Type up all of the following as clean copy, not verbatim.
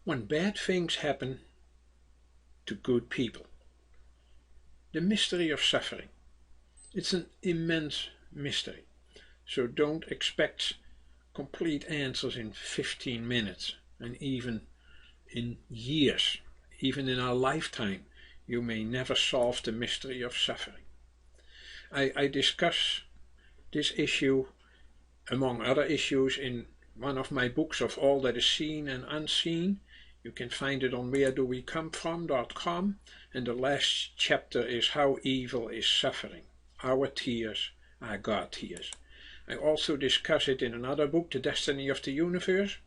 when bad things happen to good people. The mystery of suffering. It's an immense mystery, so don't expect complete answers in 15 minutes, and even in years, even in our lifetime, you may never solve the mystery of suffering. I discuss this issue, among other issues, in one of my books of All That Is Seen and Unseen. You can find it on wheredowecomefrom.com, and the last chapter is How Evil is Suffering. Our tears are God's tears. I also discuss it in another book, The Destiny of the Universe,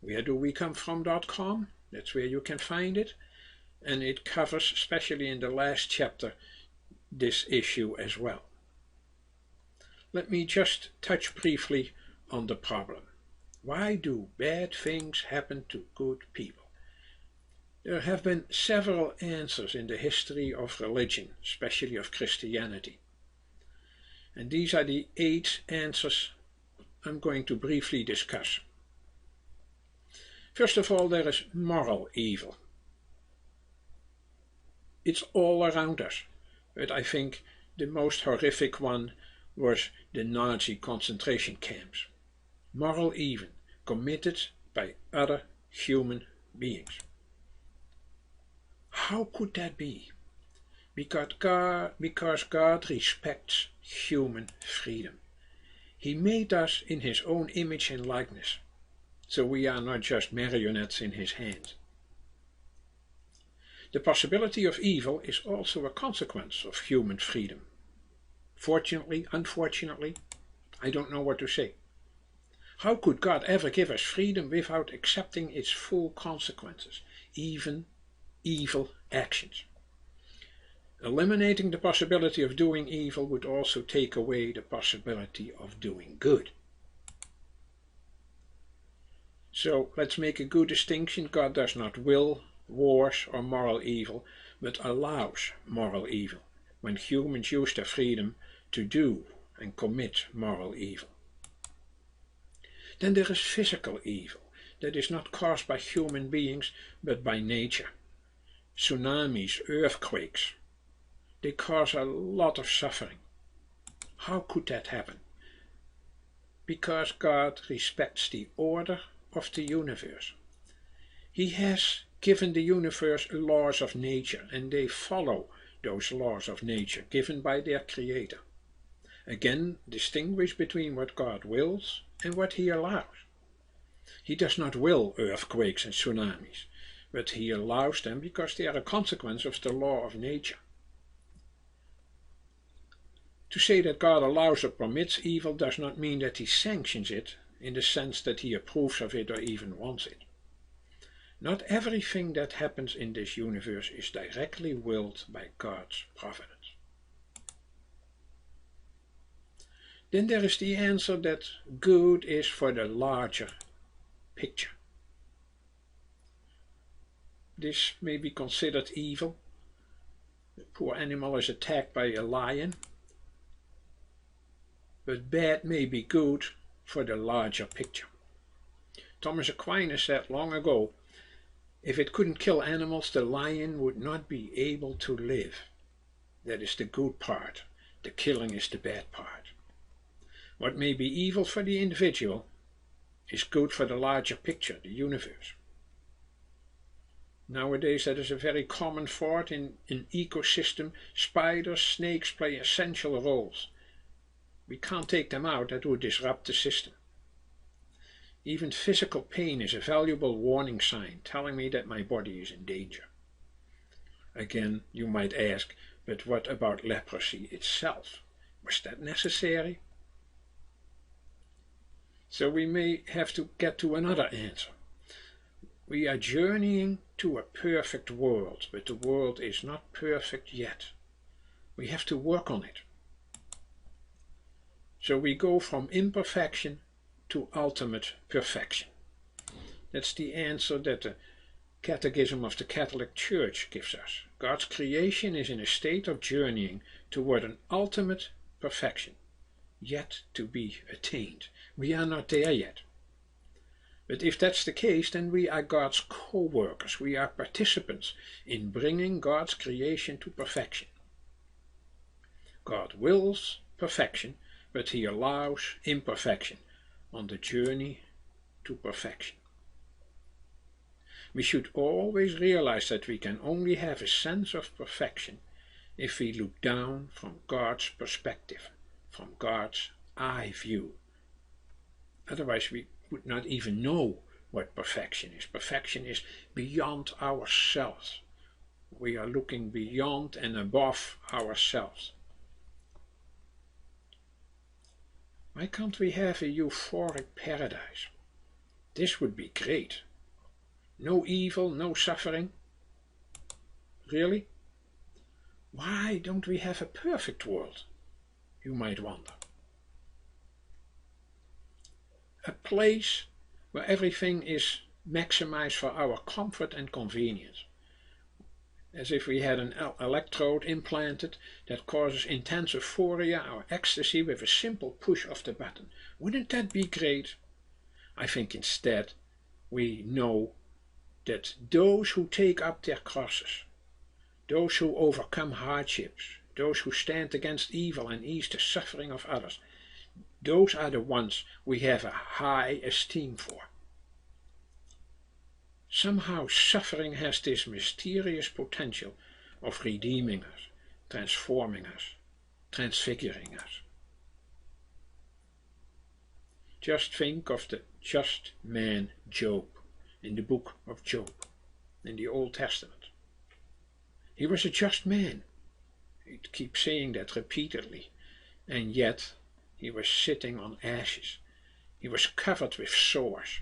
wheredowecomefrom.com. That's where you can find it. And it covers, especially in the last chapter, this issue as well. Let me just touch briefly on the problem. Why do bad things happen to good people? There have been several answers in the history of religion, especially of Christianity. And these are the 8 answers I'm going to briefly discuss. First of all, there is moral evil. It's all around us, but I think the most horrific one was the Nazi concentration camps. Moral evil committed by other human beings. How could that be? Because God respects human freedom. He made us in His own image and likeness, so we are not just marionettes in His hands. The possibility of evil is also a consequence of human freedom. Fortunately, unfortunately, I don't know what to say. How could God ever give us freedom without accepting its full consequences, even evil actions? Eliminating the possibility of doing evil would also take away the possibility of doing good. So let's make a good distinction. God does not will wars or moral evil, but allows moral evil when humans use their freedom to do and commit moral evil. Then there is physical evil that is not caused by human beings but by nature. Tsunamis, earthquakes, they cause a lot of suffering. How could that happen? Because God respects the order of the universe. He has given the universe laws of nature, and they follow those laws of nature given by their Creator. Again, distinguish between what God wills and what He allows. He does not will earthquakes and tsunamis, but He allows them because they are a consequence of the law of nature. To say that God allows or permits evil does not mean that He sanctions it in the sense that He approves of it or even wants it. Not everything that happens in this universe is directly willed by God's providence. Then there is the answer that good is for the larger picture. This may be considered evil. The poor animal is attacked by a lion. But bad may be good for the larger picture. Thomas Aquinas said long ago, if it couldn't kill animals, the lion would not be able to live. That is the good part. The killing is the bad part. What may be evil for the individual is good for the larger picture, the universe. Nowadays that is a very common thought in an ecosystem. Spiders, snakes play essential roles. We can't take them out, that would disrupt the system. Even physical pain is a valuable warning sign, telling me that my body is in danger. Again, you might ask, but what about leprosy itself? Was that necessary? So we may have to get to another answer. We are journeying to a perfect world, but the world is not perfect yet. We have to work on it. So we go from imperfection to ultimate perfection. That's the answer that the Catechism of the Catholic Church gives us. God's creation is in a state of journeying toward an ultimate perfection, yet to be attained. We are not there yet. But if that's the case, then we are God's co-workers. We are participants in bringing God's creation to perfection. God wills perfection, but He allows imperfection on the journey to perfection. We should always realize that we can only have a sense of perfection if we look down from God's perspective, from God's eye view. Otherwise we would not even know what perfection is. Perfection is beyond ourselves. We are looking beyond and above ourselves. Why can't we have a euphoric paradise? This would be great. No evil, no suffering. Really? Why don't we have a perfect world? You might wonder. A place where everything is maximized for our comfort and convenience. As if we had an electrode implanted that causes intense euphoria or ecstasy with a simple push of the button. Wouldn't that be great? I think instead we know that those who take up their crosses, those who overcome hardships, those who stand against evil and ease the suffering of others, those are the ones we have a high esteem for. Somehow suffering has this mysterious potential of redeeming us, transforming us, transfiguring us. Just think of the just man Job in the book of Job in the Old Testament. He was a just man. He keeps saying that repeatedly, and yet he was sitting on ashes. He was covered with sores,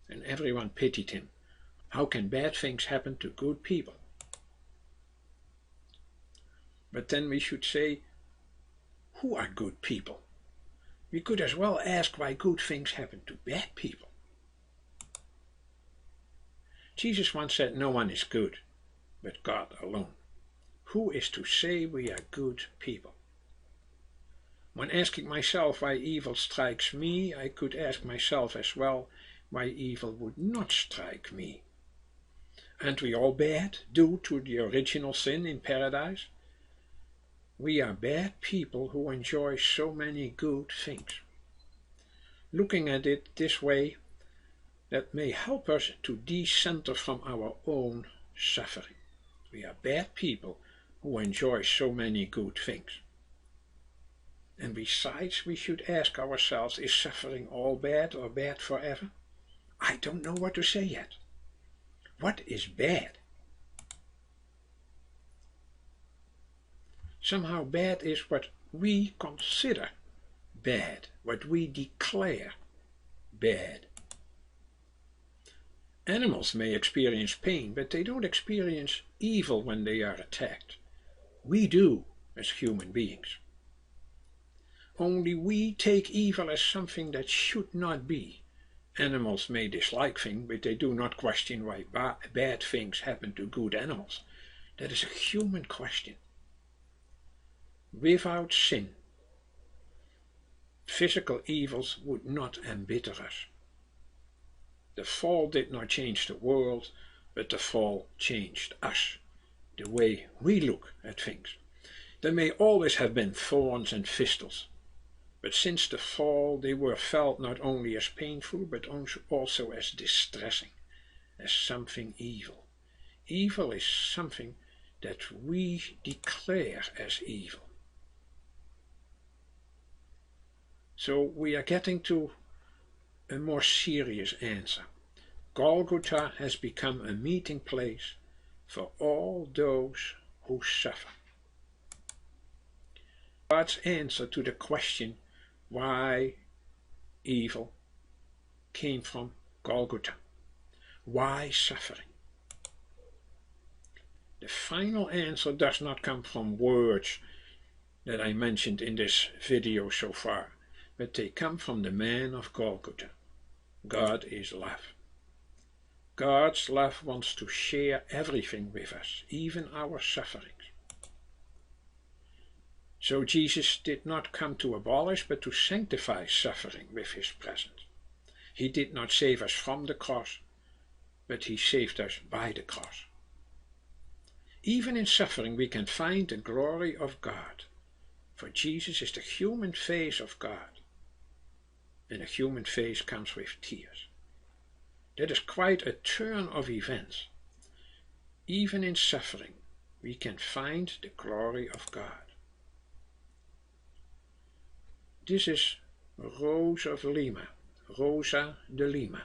and everyone pitied him. How can bad things happen to good people? But then we should say, who are good people? We could as well ask why good things happen to bad people. Jesus once said, no one is good, but God alone. Who is to say we are good people? When asking myself why evil strikes me, I could ask myself as well why evil would not strike me. Aren't we all bad due to the original sin in paradise? We are bad people who enjoy so many good things. Looking at it this way, that may help us to decenter from our own suffering. We are bad people who enjoy so many good things. And besides, we should ask ourselves, is suffering all bad or bad forever? I don't know what to say yet. What is bad? Somehow bad is what we consider bad, what we declare bad. Animals may experience pain, but they don't experience evil when they are attacked. We do as human beings. Only we take evil as something that should not be. Animals may dislike things, but they do not question why bad things happen to good animals. That is a human question. Without sin, physical evils would not embitter us. The fall did not change the world, but the fall changed us, the way we look at things. There may always have been thorns and thistles, but since the fall they were felt not only as painful, but also as distressing, as something evil. Evil is something that we declare as evil. So we are getting to a more serious answer. Golgotha has become a meeting place for all those who suffer. God's answer to the question why evil came from Golgotha. Why suffering? The final answer does not come from words that I mentioned in this video so far, but they come from the man of Golgotha. God is love. God's love wants to share everything with us, even our sufferings. So Jesus did not come to abolish, but to sanctify suffering with his presence. He did not save us from the cross, but he saved us by the cross. Even in suffering we can find the glory of God, for Jesus is the human face of God, and a human face comes with tears. That is quite a turn of events. Even in suffering we can find the glory of God. This is Rose of Lima, Rosa de Lima,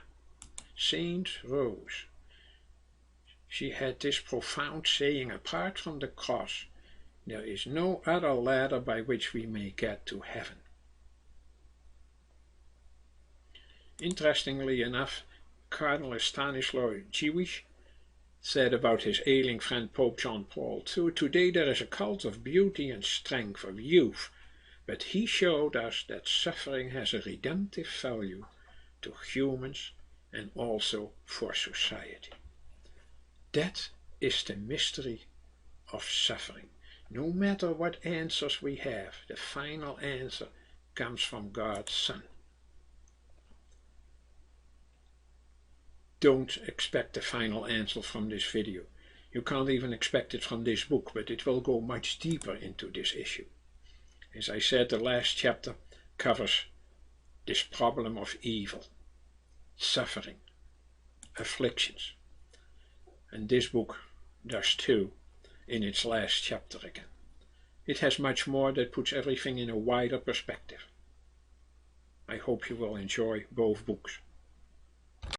Saint Rose. She had this profound saying, apart from the cross, there is no other ladder by which we may get to heaven. Interestingly enough, Cardinal Stanislaw Dziwisz said about his ailing friend Pope John Paul II, today there is a cult of beauty and strength, of youth, but he showed us that suffering has a redemptive value to humans and also for society. That is the mystery of suffering. No matter what answers we have, the final answer comes from God's Son. Don't expect the final answer from this video. You can't even expect it from this book, but it will go much deeper into this issue. As I said, the last chapter covers this problem of evil, suffering, afflictions. And this book does too, in its last chapter again. It has much more that puts everything in a wider perspective. I hope you will enjoy both books.